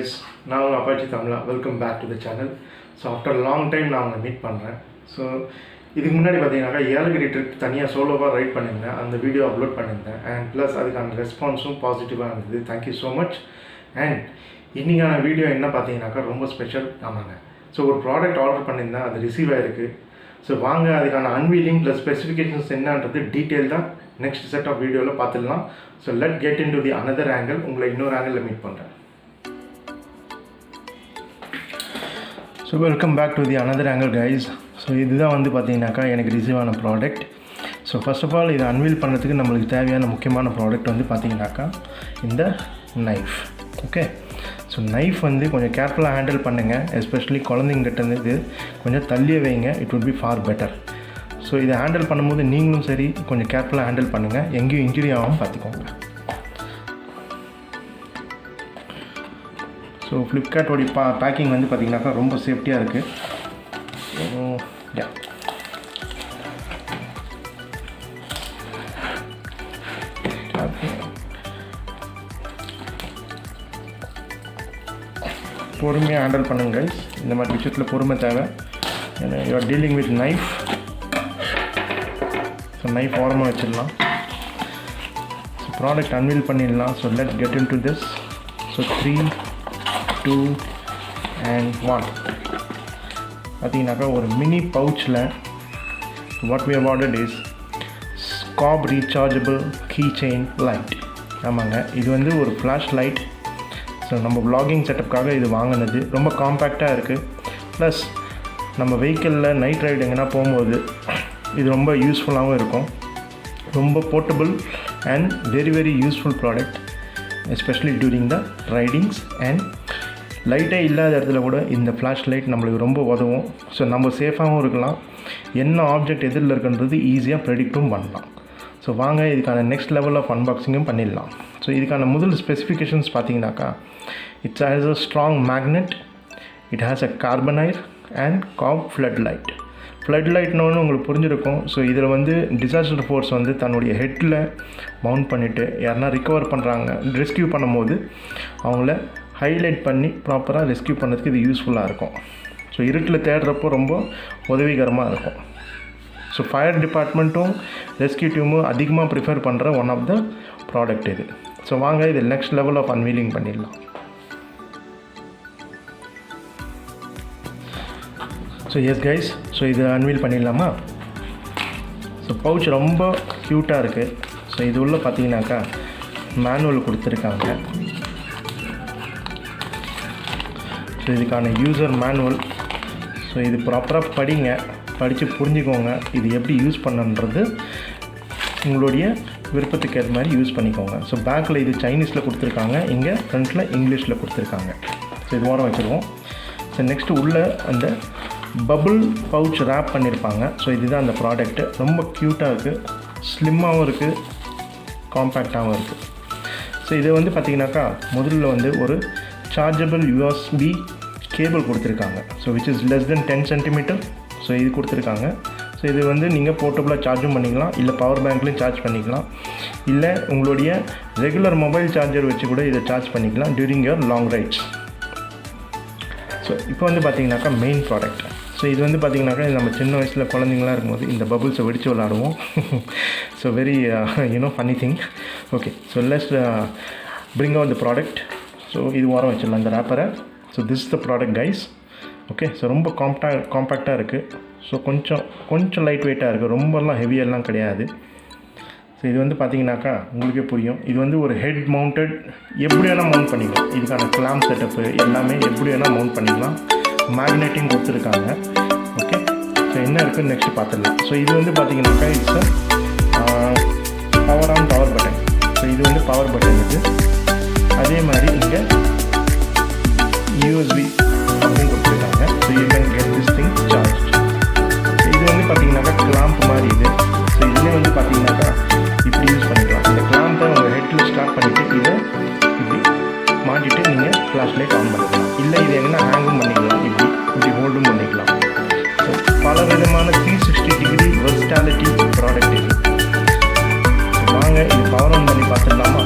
guys, நான் உங்கள் அப்பாச்சி தமிழா. Welcome back to the channel. So after long time நான் உங்களை மீட் பண்ணுறேன். ஸோ இதுக்கு முன்னாடி பார்த்தீங்கன்னாக்கா ஏலகிரி ட்ரிப் தனியாக சோலோவாக ரைட் பண்ணியிருந்தேன். அந்த வீடியோ அப்லோட் பண்ணியிருந்தேன். அண்ட் ப்ளஸ் அதுக்கான ரெஸ்பான்ஸும் பாசிட்டிவாக இருந்தது. Thank you so much. அண்ட் இன்றைக்கான வீடியோ என்ன பார்த்தீங்கன்னாக்கா ரொம்ப ஸ்பெஷல். ஆமாங்க, ஸோ ஒரு ப்ராடக்ட் ஆர்டர் பண்ணியிருந்தேன், அது ரிசீவ் ஆகிருக்கு. ஸோ வாங்க அதுக்கான அன்வீலிங் ப்ளஸ் ஸ்பெசிஃபிகேஷன்ஸ் என்னன்றது டீட்டெயில் தான் நெக்ஸ்ட் செட் ஆஃப் வீடியோவில் பார்த்துடலாம். So let get into the another angle. உங்களை இன்னொரு ஆங்கிளில் மீட் பண்ணுறேன். So welcome back to the another angle guys. So இதுதான் வந்து பார்த்தீங்கன்னாக்கா எனக்கு ரிசீவ் ஆன product. So first of all இதை அன்வீல் பண்ணுறதுக்கு நம்மளுக்கு தேவையான முக்கியமான ப்ராடக்ட் வந்து பார்த்தீங்கன்னாக்கா இந்த நைஃப். ஓகே, ஸோ நைஃப் வந்து கொஞ்சம் கேர்ஃபுல்லாக ஹேண்டில் பண்ணுங்கள். எஸ்பெஷலி குழந்தைங்கிட்ட இது கொஞ்சம் தள்ளியே வைங்க. It would be for better. So இதை ஹேண்டில் பண்ணும்போது நீங்களும் சரி கொஞ்சம் கேர்ஃபுல்லாக ஹேண்டில் பண்ணுங்கள். எங்கேயும் இன்ஜுரி ஆகாமல் பார்த்துக்கோங்க. ஸோ ஃப்ளிப்கார்ட்டோடைய பேக்கிங் வந்து பார்த்திங்கனாக்கா ரொம்ப சேஃப்டியாக இருக்குது. பொறுமையாக ஹேண்டில் பண்ணுங்க கைஸ். இந்த மாதிரி விஷயத்தில் பொறுமை தேவை. ஏன்னா you are dealing with knife. So knife ஓரமாக வச்சிடலாம். ஸோ ப்ராடக்ட் அன்வீல் பண்ணிடலாம். So let get into this. So 3, 2 and 1 பார்த்தீங்கன்னாக்கா ஒரு மினி பவுச்சில் what we have ordered is scap rechargeable key chain light. ஆமாங்க, இது வந்து ஒரு ஃப்ளாஷ் லைட். ஸோ நம்ம வ்ளாகிங் செட்டப்புக்காக இது வாங்கினது. ரொம்ப காம்பேக்டாக இருக்குது. ப்ளஸ் நம்ம வெஹிக்கிளில் நைட் ரைடு எங்கன்னா போகும்போது இது ரொம்ப யூஸ்ஃபுல்லாகவும் இருக்கும். ரொம்ப portable and very very useful product, especially during the ridings. And லைட்டே இல்லாத இடத்துல கூட இந்த ஃப்ளாஷ் லைட் நம்மளுக்கு ரொம்ப உதவும். ஸோ நம்ம சேஃபாகவும் இருக்கலாம். என்ன ஆப்ஜெக்ட் எதிரில் இருக்குன்றது ஈஸியாக ப்ரெடிக்டும் பண்ணலாம். ஸோ வாங்க இதுக்கான நெக்ஸ்ட் லெவல் ஆஃப் அன்பாக்சிங்கும் பண்ணிடலாம். ஸோ இதுக்கான முதல் ஸ்பெசிஃபிகேஷன்ஸ் பார்த்தீங்கன்னாக்கா it's has a strong magnet, it has a carabiner and cob flood light. Flood லைட்னு உங்களுக்கு புரிஞ்சிருக்கும். ஸோ இதில் வந்து டிசாஸ்டர் ஃபோர்ஸ் வந்து தன்னுடைய ஹெட்டில் மவுண்ட் பண்ணிவிட்டு யாருன்னா ரிகவர் பண்ணுறாங்க, ரெஸ்கியூ பண்ணும்போது அவங்கள ஹைலைட் பண்ணி ப்ராப்பராக ரெஸ்கியூ பண்ணுறதுக்கு இது யூஸ்ஃபுல்லாக இருக்கும். ஸோ இருட்டில் தேடுறப்போ ரொம்ப உதவிகரமாக இருக்கும். ஸோ ஃபயர் டிபார்ட்மெண்ட்டும் ரெஸ்கியூ டீமும் அதிகமாக ப்ரிஃபர் பண்ணுற ஒன் ஆஃப் த ப்ராடக்ட் இது. ஸோ வாங்க இது நெக்ஸ்ட் லெவல் ஆஃப் அன்வீலிங் பண்ணிடலாம். ஸோ எஸ் கைஸ், ஸோ இது அன்வீல் பண்ணிடலாமா? ஸோ பவுச் ரொம்ப க்யூட்டாக இருக்குது. ஸோ இது உள்ள பார்த்தீங்கன்னாக்கா மேனுவல் கொடுத்துருக்காங்க. ஸோ இதுக்கான யூசர் மேனுவல். ஸோ இது ப்ராப்பராக படிங்க, படித்து புரிஞ்சுக்கோங்க. இது எப்படி யூஸ் பண்ணுன்றது உங்களுடைய விருப்பத்துக்கு ஏற்ற மாதிரி யூஸ் பண்ணிக்கோங்க. ஸோ பேக்கில் இது சைனீஸில் கொடுத்துருக்காங்க, இங்கே ஃப்ரண்ட்டில் இங்கிலீஷில் கொடுத்துருக்காங்க. ஸோ இது ஓரம் வச்சுருவோம். ஸோ நெக்ஸ்ட்டு உள்ளே அந்த பபுள் பவுச் ரேப் பண்ணியிருப்பாங்க. ஸோ இதுதான் அந்த ப்ராடக்ட்டு. ரொம்ப க்யூட்டாக இருக்குது, ஸ்லிம்மாகவும் இருக்குது, காம்பேக்டாகவும் இருக்குது. ஸோ இது வந்து பார்த்திங்கனாக்கா முதல்ல வந்து ஒரு சார்ஜபிள் USB கேபிள் கொடுத்துருக்காங்க. So which is less than 10 cm. So இது கொடுத்துருக்காங்க. ஸோ இது வந்து நீங்கள் போர்ட்டபுளாக சார்ஜும் பண்ணிக்கலாம், இல்லை பவர் பேங்க்லேயும் சார்ஜ் பண்ணிக்கலாம், இல்லை உங்களுடைய ரெகுலர் மொபைல் சார்ஜர் வச்சு கூட இதை சார்ஜ் பண்ணிக்கலாம் during your long rides. So இப்போ வந்து பார்த்திங்கனாக்கா மெயின் ப்ராடக்ட். ஸோ இது வந்து பார்த்திங்கனாக்கா நம்ம சின்ன வயசில் குழந்தைங்களாம் இருக்கும்போது இந்த பபுள்ஸை வெடித்து விளாடுவோம். So very funny thing. Okay, so let's bring out the product. So இது ஓரம் வச்சிடலாம் இந்த ரேப்பரை. So this the product guys. Okay, so ரொம்ப காம்பேக்டாக இருக்குது. ஸோ கொஞ்சம் லைட் வெயிட்டாக இருக்குது, ரொம்பலாம் ஹெவியெல்லாம் கிடையாது. ஸோ இது வந்து பார்த்திங்கனாக்கா உங்களுக்கே புரியும். இது வந்து ஒரு ஹெட் மவுண்டட், எப்படி வேணால் மவுண்ட் பண்ணிக்கலாம். இதுக்கான கிளாம்ப் செட்டப்பு எல்லாமே எப்படி வேணால் மவுண்ட் பண்ணிக்கலாம். மேக்னெட்டிங் கொடுத்துருக்காங்க. ஓகே, ஸோ என்ன இருக்குதுன்னு நெக்ஸ்ட்டு பார்த்துடலாம். ஸோ இது வந்து பார்த்திங்கனாக்கா it's power on power button. So இது வந்து பவர் பட்டன் இது. அதே மாதிரி இங்கே USB அப்படின்னு கொடுத்துருக்காங்க. So you can get this thing charge. So இது வந்து பார்த்திங்கனாக்கா கிளாம்ப் மாதிரி இது. ஸோ இதுலேயே வந்து பார்த்திங்கனாக்கா இப்படி யூஸ் பண்ணிக்கலாம். இந்த கிளாம்பை உங்கள் ஹெட்டில் ஸ்டார்ட் பண்ணிவிட்டு இதை இப்படி மாட்டிட்டு நீங்கள் ஃப்ளாஷ் லைட் ஆன் பண்ணிக்கலாம். இல்லை இது எங்கன்னா ஹேங்கும் பண்ணிக்கலாம், இப்படி ஹோல்டும் பண்ணிக்கலாம். ஸோ பல விதமான 360 டிகிரி வெர்ஸ்டாலிட்டி ப்ராடக்ட் இது. வாங்க இது பவர் ஆன் பண்ணி பார்த்துடலாமா?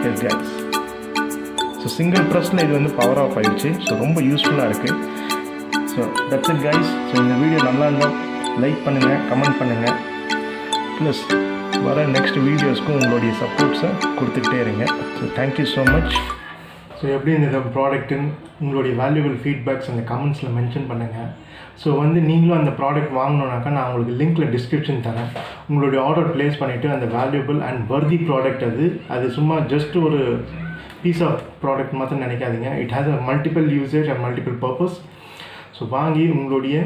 S guys. ஸோ சிங்கிள் ப்ரெஸ்ஸில் இது வந்து பவர் ஆஃப் ஆகிடுச்சு. ஸோ ரொம்ப யூஸ்ஃபுல்லாக இருக்குது. So that's it guys. So இந்த வீடியோ நல்லா இருந்தால் லைக் பண்ணுங்கள், கமெண்ட் பண்ணுங்கள். ப்ளஸ் வர நெக்ஸ்ட் வீடியோஸ்க்கும் உங்களுடைய சப்போர்ட்ஸை கொடுத்துக்கிட்டே இருங்க. So thank you so much. So எப்படி இந்த ப்ராடக்ட்டுன்னு உங்களுடைய வேல்யூபிள் ஃபீட்பேக்ஸ் அந்த கமெண்ட்ஸில் மென்ஷன் பண்ணுங்கள். ஸோ வந்து நீங்களும் அந்த ப்ராடக்ட் வாங்கணுன்னாக்கா நான் உங்களுக்கு லிங்க்கில் டிஸ்கிரிப்ஷன் தரேன். உங்களுடைய ஆர்டர் ப்ளேஸ் பண்ணிவிட்டு அந்த வேல்யூபிள் அண்ட் வர்தி ப்ராடக்ட் அது சும்மா ஜஸ்ட் ஒரு பீஸ் ஆஃப் ப்ராடக்ட் மாத்திரம் நினைக்காதீங்க. It has a multiple usage and multiple purpose. So வாங்கி உங்களுடைய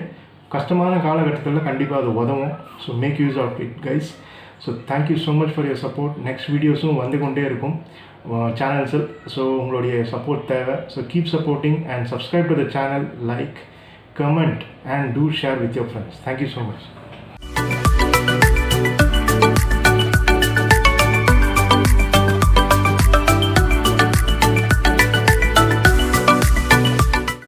கஷ்டமான காலகட்டத்தில் கண்டிப்பாக அது உதவும். So make use of it guys. So thank you so much for your support. Next வீடியோஸும் வந்து கொண்டே இருக்கும் சேனல்ஸில். ஸோ உங்களுடைய சப்போர்ட் தேவை. So keep supporting and subscribe to the channel, like, comment and do share with your friends. Thank you so much.